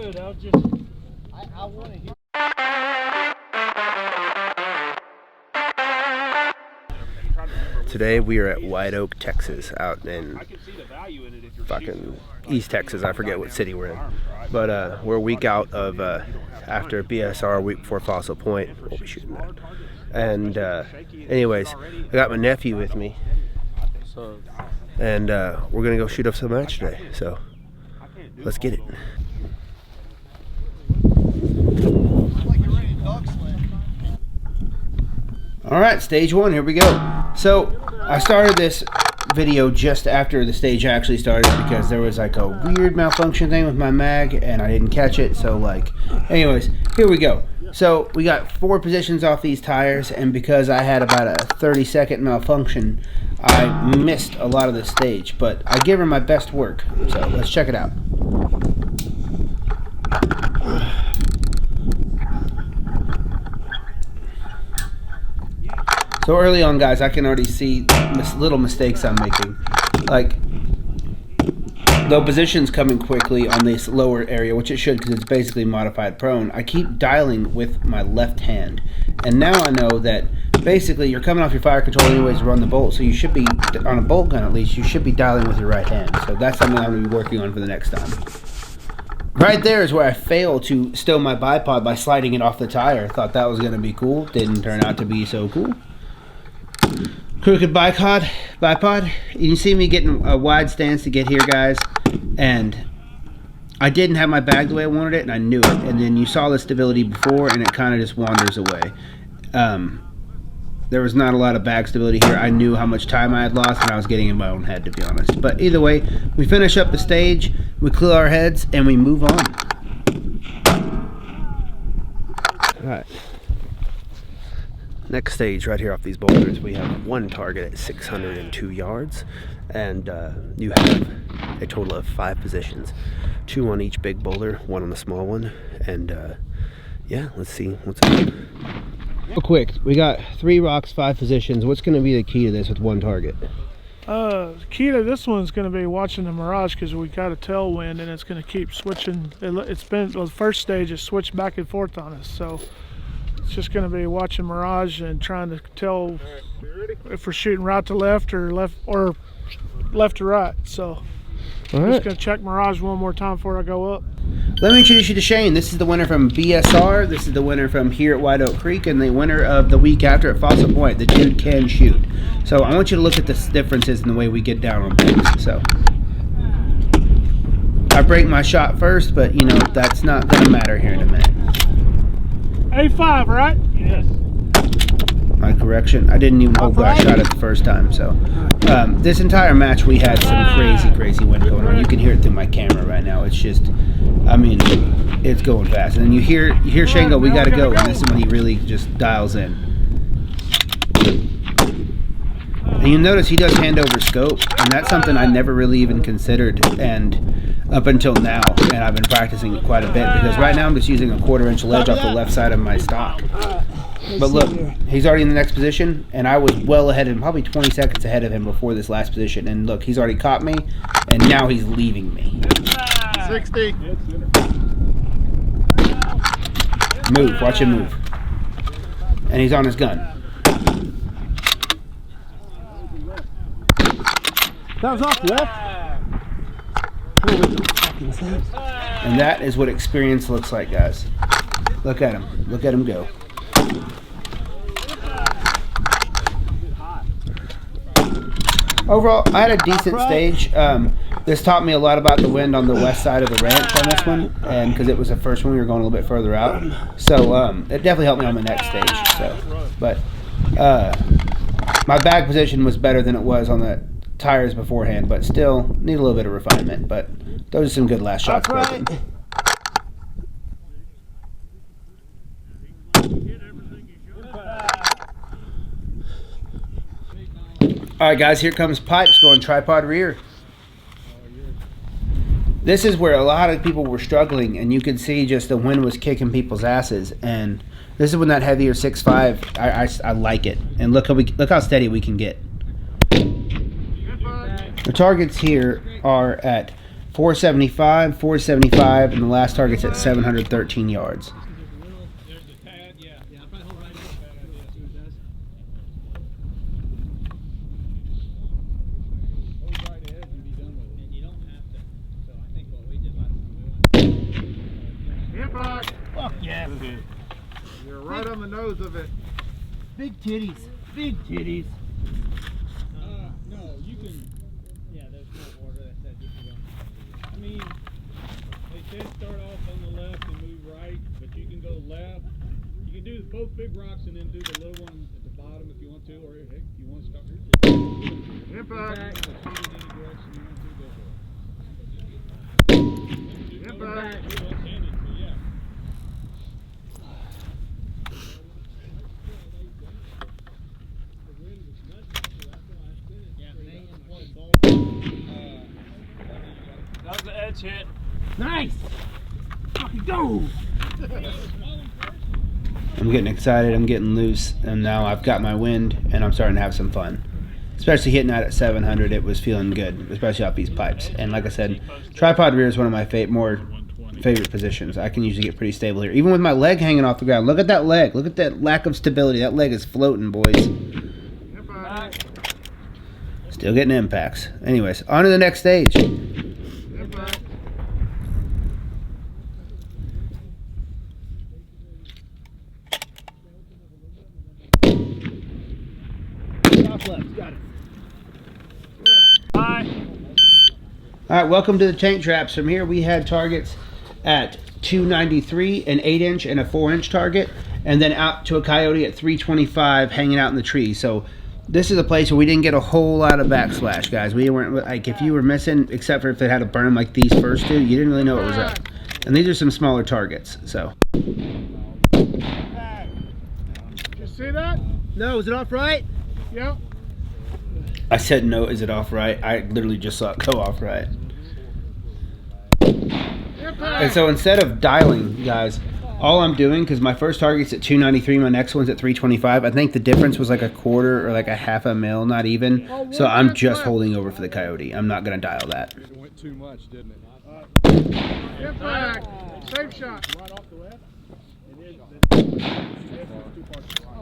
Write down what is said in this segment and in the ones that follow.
good. I want to hear. Today we are at White Oak, Texas, out in fucking East Texas. I forget what city we're in, but we're a week out of after BSR, a week before Fossil Point. We'll be shooting that. And anyways, I got my nephew with me, and we're gonna go shoot up some match today. So let's get it. All right, stage one, here we go. So I started this video just after the stage actually started because there was like a weird malfunction thing with my mag and I didn't catch it. So like, anyways, here we go. So we got 4 positions off these tires, and because I had about a 30-second malfunction, I missed a lot of the stage, but I gave her my best work. So let's check it out. So early on, guys, I can already see little mistakes I'm making. Like, the position's coming quickly on this lower area, which it should because it's basically modified prone. I keep dialing with my left hand. And now I know that basically you're coming off your fire control anyways to run the bolt. So you should be, on a bolt gun at least, you should be dialing with your right hand. So that's something I'm going to be working on for the next time. Right there is where I failed to stow my bipod by sliding it off the tire. Thought that was going to be cool. Didn't turn out to be so cool. Crooked bipod. You can see me getting a wide stance to get here, guys, and I didn't have my bag the way I wanted it, and I knew it. And then you saw the stability before, and it kind of just wanders away. There was not a lot of bag stability here. I knew how much time I had lost, and I was getting in my own head, to be honest. But either way, we finish up the stage, we clear our heads, and we move on. All right. Next stage right here off these boulders, we have one target at 602 yards, and you have a total of 5 positions, 2 on each big boulder, 1 on the small one, and yeah, let's see what's up. Real quick, we got 3 rocks, 5 positions. What's going to be the key to this with one target? The key to this one's going to be watching the mirage, because we got a tailwind and it's going to keep switching. It's been, well, the first stage has switched back and forth on us, so it's just going to be watching mirage and trying to tell if we're shooting right to left or left to right. So I'm just going to check mirage one more time before I go up. Let me introduce you to Shane. This is the winner from BSR. This is the winner from here at White Oak Creek, and the winner of the week after at Fossil Point. The dude can shoot. So I want you to look at the differences in the way we get down on things. So I break my shot first, but you know that's not going to matter here in a minute. A5, right? Yes. My correction. I didn't even hold that shot at the first time. So this entire match we had some crazy wind going on. You can hear it through my camera right now. It's just, I mean, it's going fast. And then you hear Shane go, "We gotta go," and this is when he really just dials in. And you notice he does hand over scope, and that's something I never really even considered, and up until now, and I've been practicing it quite a bit, because right now I'm just using a 1/4-inch ledge off the left side of my stock. But look, he's already in the next position, and I was well ahead of him, probably 20 seconds ahead of him before this last position, and look, he's already caught me, and now he's leaving me. 60. Move, watch him move. And he's on his gun. That was off left. And that is what experience looks like, guys. Look at him. Look at him go. Overall, I had a decent stage. This taught me a lot about the wind on the west side of the ranch on this one, and because it was the first one, we were going a little bit further out. So it definitely helped me on the next stage. So, but my bag position was better than it was on the tires beforehand, but still need a little bit of refinement. But those are some good last shots. Alright guys, here comes Pipes going tripod rear. This is where a lot of people were struggling, and you could see just the wind was kicking people's asses, and this is when that heavier 6.5, I like it. And look how steady we can get. The targets here are at 475, 475, and the last target's at 713 yards. Fuck yeah. You're right on the nose of it. Big titties. Big titties. No, you can. Yeah, there's no order that says you can go. I mean, they said start off on the left and move right, but you can go left. You can do both big rocks and then do the little one at the bottom if you want to, or if you want to start. Impact. Impact. That's the edge hit. Nice. Fucking go. I'm getting excited, I'm getting loose, and now I've got my wind, and I'm starting to have some fun. Especially hitting that at 700, it was feeling good, especially off these pipes. And like I said, tripod rear is one of my favorite positions. I can usually get pretty stable here. Even with my leg hanging off the ground. Look at that leg. Look at that lack of stability. That leg is floating, boys. Still getting impacts. Anyways, on to the next stage. Left, got it. All right, welcome to the tank traps. From here we had targets at 293, an 8-inch and a 4-inch target, and then out to a coyote at 325 hanging out in the tree. So this is a place where we didn't get a whole lot of backslash, guys. We weren't, like, if you were missing, except for if it had a burn like these first two, you didn't really know what was up. And these are some smaller targets, so. Did you see that? No, is it off right? Yep. I said no, is it off right? I literally just saw it go off right. And so instead of dialing, guys, all I'm doing, because my first target's at 293, my next one's at 325, I think the difference was like a quarter or like a half a mil, not even. So I'm just holding over for the coyote. I'm not going to dial that. It went too much, didn't it? Impact. Safe shot. Right off the left.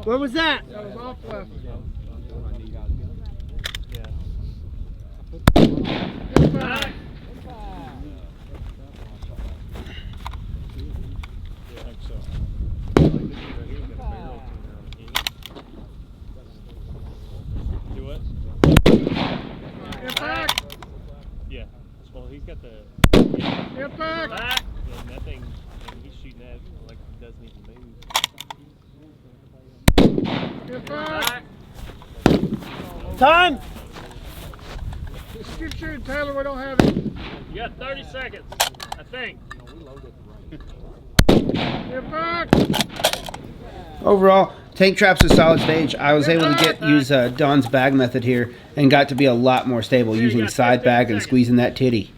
Where was that? That was off left. Impact. Do what? Impact. Yeah. Well, he's got the. Impact. Yeah, that thing, he's shooting that like he doesn't even move. Impact. Time. Just keep shooting, Taylor. We don't have it. You got 30 seconds, I think. Impact. Overall, tank traps a solid stage. I was able to use Don's bag method here and got to be a lot more stable using side bag and squeezing that titty.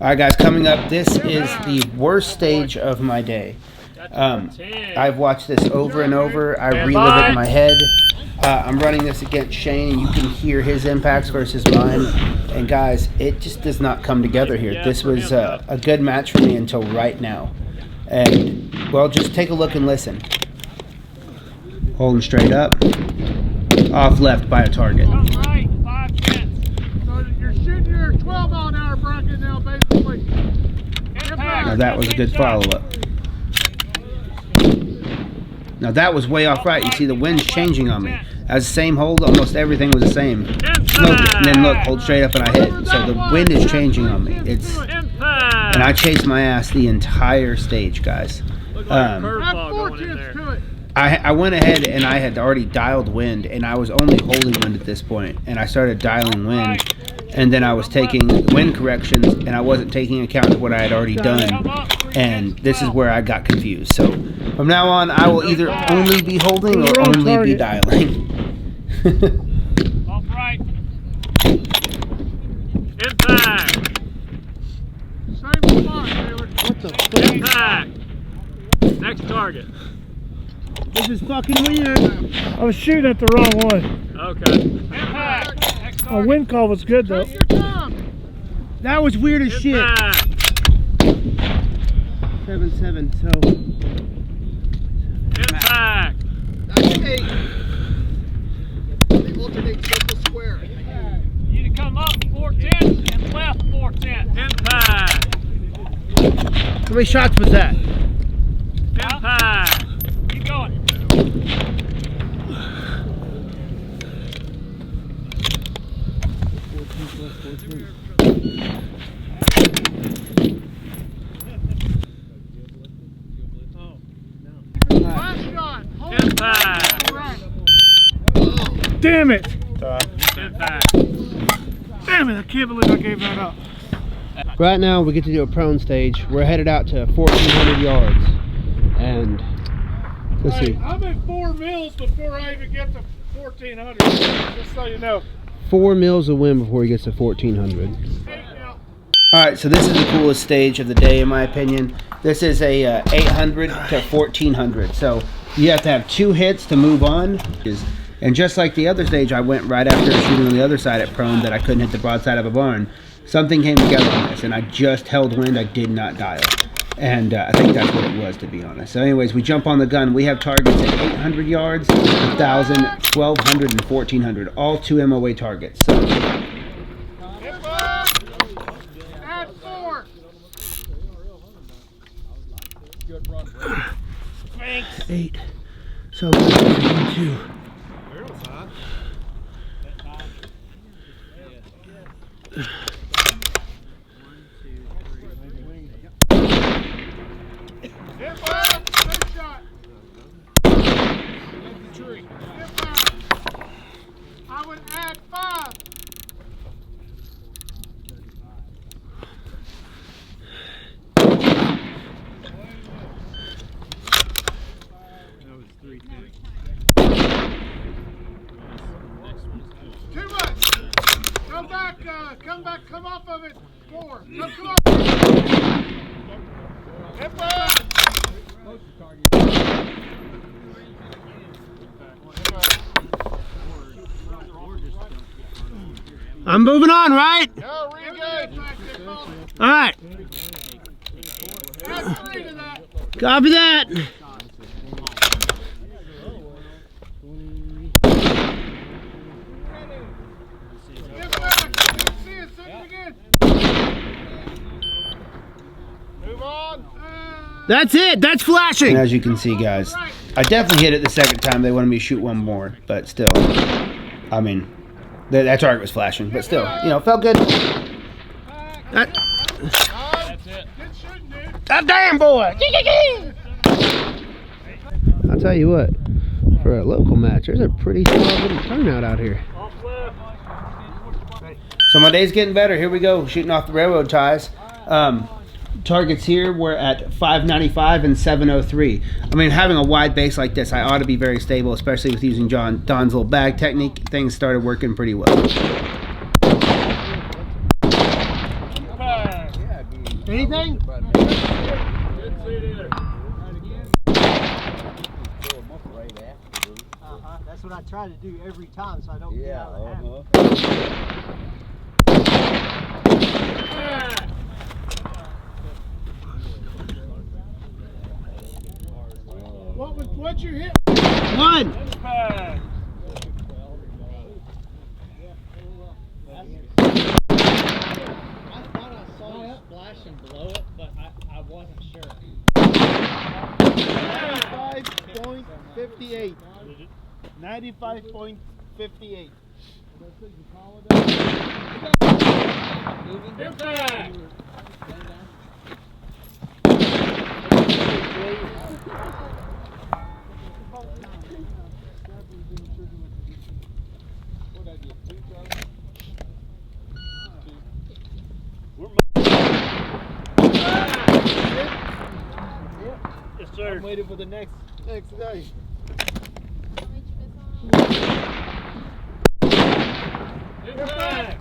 Alright guys, coming up, this is the worst stage of my day. I've watched this over and over. I relive it in my head. I'm running this against Shane, and you can hear his impacts versus mine. And guys, it just does not come together here. This was a good match for me until right now. And, well, just take a look and listen. Holding straight up. Off left by a target. Right, 5 tenths. So you're shooting your 12 mile an hour bracket now, basically. Impact. Now that was a good follow-up. Now that was way off right. You see the wind's changing on me. As the same hold, almost everything was the same. Look, and then look, hold straight up and I hit. So the wind is changing on me. And I chased my ass the entire stage, guys. Have 4 tenths to it. I went ahead and I had already dialed wind, and I was only holding wind at this point. And I started dialing wind, and then I was taking wind corrections, and I wasn't taking account of what I had already done. And this is where I got confused. So from now on, I will either only be holding or only be dialing. Off right. Impact. Same spot, Taylor. What the fuck? Impact. Next target. This is fucking weird. I was shooting at the wrong one. Okay. Impact. Next Our wind call was good though. That was weird as shit. Impact. 7-7, so. Impact. That's 8. They alternate circle square. You need to come up 410 and left 410. Impact. How many shots was that? Impact. Keep going. Impact. Damn it! Impact. Damn it! I can't believe I gave that up. Right now we get to do a prone stage. We're headed out to 1,400 yards. And let's see. I'm at 4 mils before I even get to 1,400. Just so you know. 4 mils a win before he gets to 1,400. 8 mil. Alright, so this is the coolest stage of the day in my opinion. This is a 800 to 1,400. So you have to have 2 hits to move on. And just like the other stage, I went right after shooting on the other side at prone that I couldn't hit the broadside of a barn. Something came together on this, and I just held wind. I did not dial. And I think that's what it was, to be honest. So anyways, we jump on the gun. We have targets at 800 yards, 1,000, 1,200, and 1,400. All 2 MOA targets. So Add 4. Thanks. 8. So 2. I would add 5. Too much. Come back, come off of it. 4. No, come off. Hip up. I'm moving on, right? No, re-engage. All right. Add 3 to that. Copy that. Get back. See it, second again. Move on. That's it. That's flashing. And as you can see, guys, I definitely hit it the second time. They wanted me to shoot one more, but still, I mean, that target was flashing, but still, you know, felt good. That's it. Good shooting, dude. God damn, boy. I'll tell you what, for a local match, there's a pretty solid turnout out here. So my day's getting better. Here we go, shooting off the railroad ties. Targets here were at 595 and 703. I mean, having a wide base like this, I ought to be very stable, especially with using Don's little bag technique. Things started working pretty well. Anything? That's what I try to do every time so I don't get out of the habit. What'd you hit? 1. I thought I saw you splash and blow it, but I wasn't sure. 95.58. 95.58. Impact. Yes, sir. I'm waiting for the next day. Impact.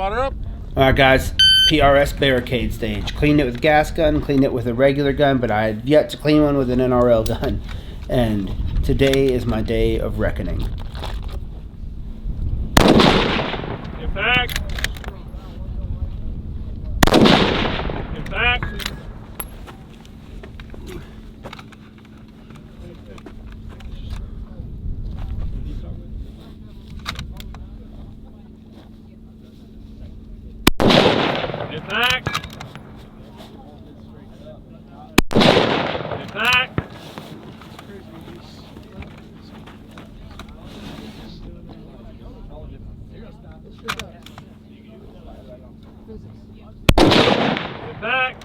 spotter up. All right, guys. PRS barricade stage. Cleaned it with a gas gun, cleaned it with a regular gun, but I had yet to clean one with an NRL gun. And today is my day of reckoning. Get back. Get back. Get back. Get back. Get back.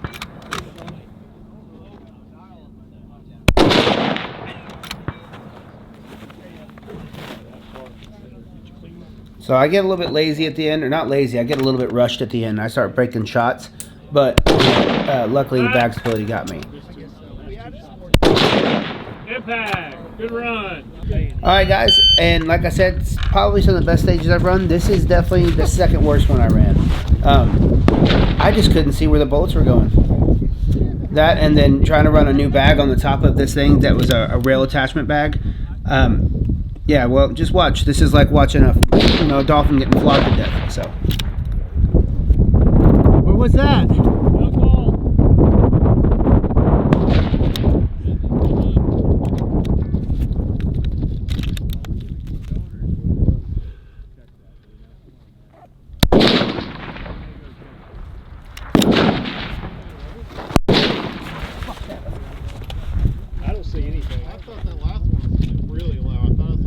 So I get a little bit lazy at the end, or not lazy, I get a little bit rushed at the end. I start breaking shots, but luckily the bag stability got me. Impact. Good run. Alright guys, and like I said, it's probably some of the best stages I've run. This is definitely the second worst one I ran. I just couldn't see where the bullets were going. That, and then trying to run a new bag on the top of this thing that was a rail attachment bag. Yeah, well, just watch. This is like watching a dolphin getting flogged to death. So, what was that? I don't see anything. I thought that last one was really low. I thought it was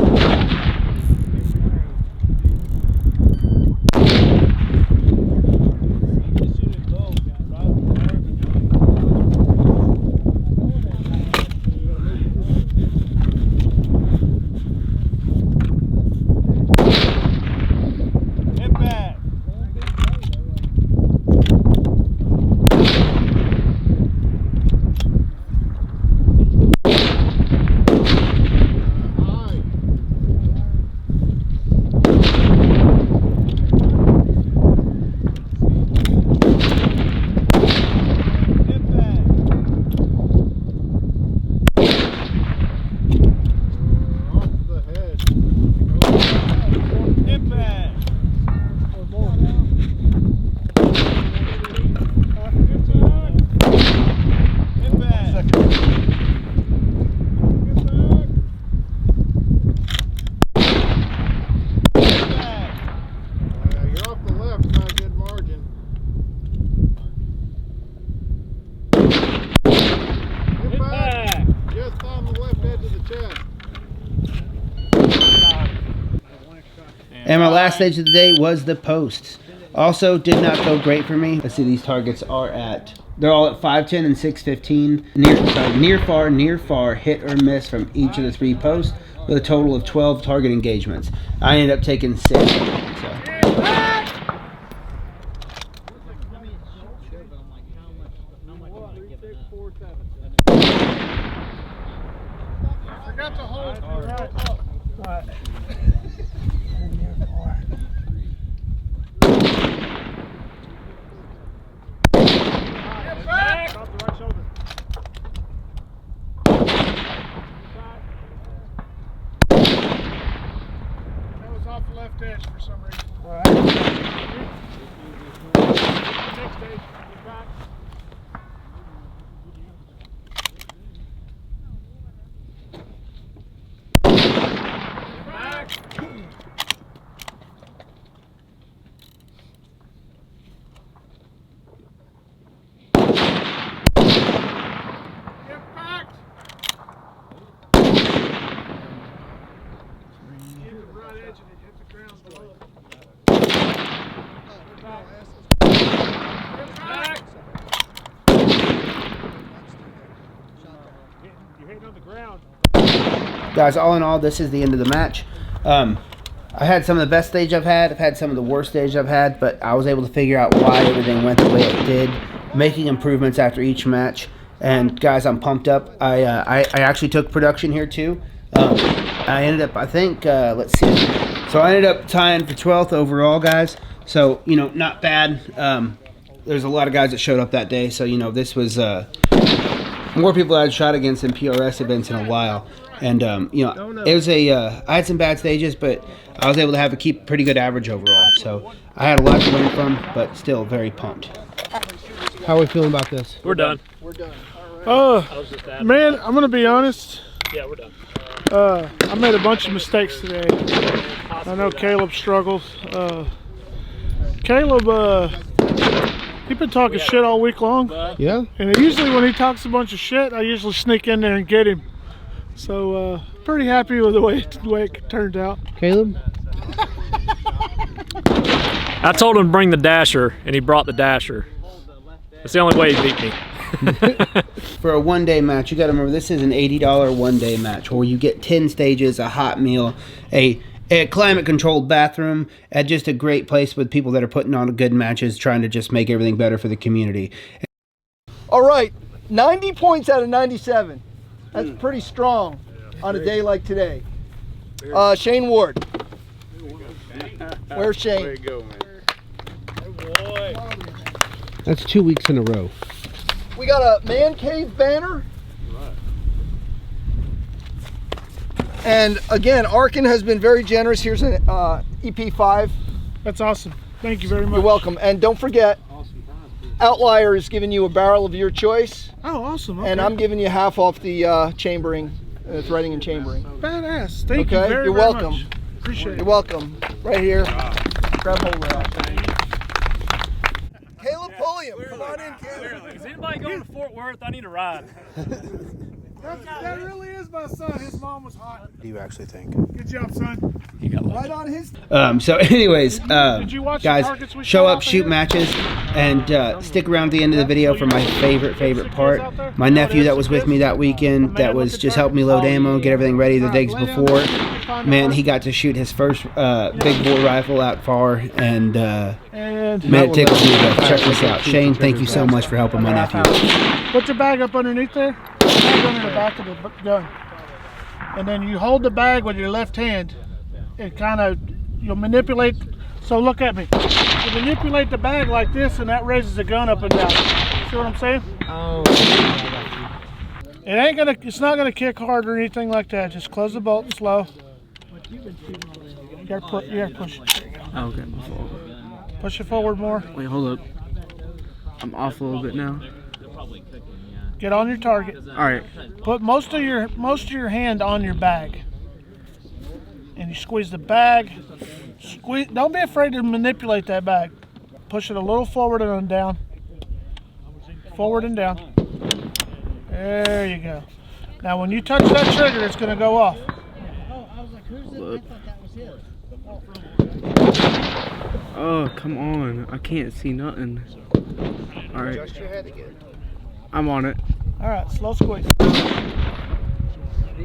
And my last stage of the day was the posts. Also, did not go great for me. Let's see, these targets are they're all at 510 and 615. Near far, hit or miss from each of the 3 posts with a total of 12 target engagements. I ended up taking 6. So. Forgot to hold. All right. All right. Left edge for some reason. All right. Next stage. Get back. Back. Get back. Hit the right edge of it. Hit the ground below. Back. You're hitting on the ground. Guys, all in all, this is the end of the match. I had some of the best stage I've had some of the worst stage I've had, but I was able to figure out why everything went the way it did, making improvements after each match. And guys, I'm pumped up. I actually took production here too. I ended up, I think, let's see. So I ended up tying for 12th overall, guys. So, you know, not bad. There's a lot of guys that showed up that day. So, you know, this was more people I'd shot against in PRS events in a while. And, you know, it was I had some bad stages, but I was able to keep a pretty good average overall. So I had a lot to learn from, but still very pumped. How are we feeling about this? We're done. Man, I'm gonna be honest. Yeah, we're done. I made a bunch of mistakes today. I know Caleb struggles. Caleb, he's been talking shit all week long. Yeah? And usually when he talks a bunch of shit, I usually sneak in there and get him. So, pretty happy with the way it turned out. Caleb? I told him to bring the dasher, and he brought the dasher. That's the only way he beat me. For a one-day match, you got to remember this is an $80 one-day match where you get 10 stages, a hot meal, a climate-controlled bathroom, at just a great place with people that are putting on good matches, trying to just make everything better for the community. All right, 90 points out of 97. That's pretty strong on a day like today. Shane Ward. Where's Shane? There you go, man. That's 2 weeks in a row. We got a man cave banner. And again, Arkin has been very generous. Here's an EP5. That's awesome. Thank you very much. You're welcome. And don't forget, Outlier is giving you a barrel of your choice. Oh, awesome. Okay. And I'm giving you half off the chambering, threading and chambering. Badass. Thank you Okay, very, you're very welcome. much. Appreciate You're it. welcome. Right here. Grab hold of that. Caleb Pulliam, come on in, Caleb. Is anybody going to Fort Worth? I need a ride. That really is my son. His mom was hot. What do you actually think? Good job, son. Right on his. So anyways, Did you watch the guys, targets we show shot up, out shoot there? matches, and stick around the end of the video for my favorite part. My nephew that was with me that weekend, that was just helping me load ammo, get everything ready the days before. Man, he got to shoot his first big bore rifle out far, and man, it tickles me to check this out. Shane, thank you so much for helping my nephew. Put your bag up underneath there. Bag under the back of the gun. And then you hold the bag with your left hand and kind of, you'll manipulate. So look at me. You manipulate the bag like this, and that raises the gun up and down. See what I'm saying? Oh. It's not gonna kick hard or anything like that. Just close the bolt slow. You gotta push it. There you go. Oh, okay. Push it forward more. Wait, hold up. I'm off a little bit now. Get on your target. All right. Put most of your hand on your bag, and you squeeze the bag. Squeeze. Don't be afraid to manipulate that bag. Push it a little forward and down. Forward and down. There you go. Now, when you touch that trigger, it's going to go off. Oh, come on. I can't see nothing. All right. I'm on it. All right, slow squeeze.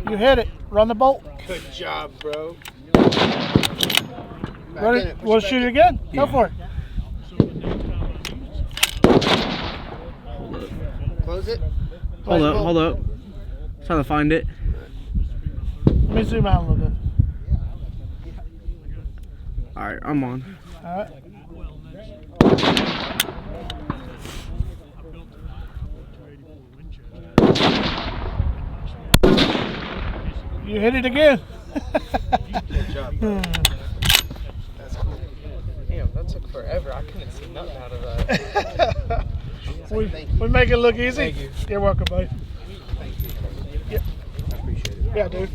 You hit it. Run the bolt. Good job, bro. Ready? We'll shoot it again. Go for it. Close it. Hold up. Trying to find it. Let me zoom out a little bit. All right, I'm on. All right. You hit it again. Good job, bro. That's cool. Damn, that took forever. I couldn't see nothing out of that. We make it look easy. Thank you. You're welcome, buddy. Thank you. Yeah. I appreciate it. Yeah, dude.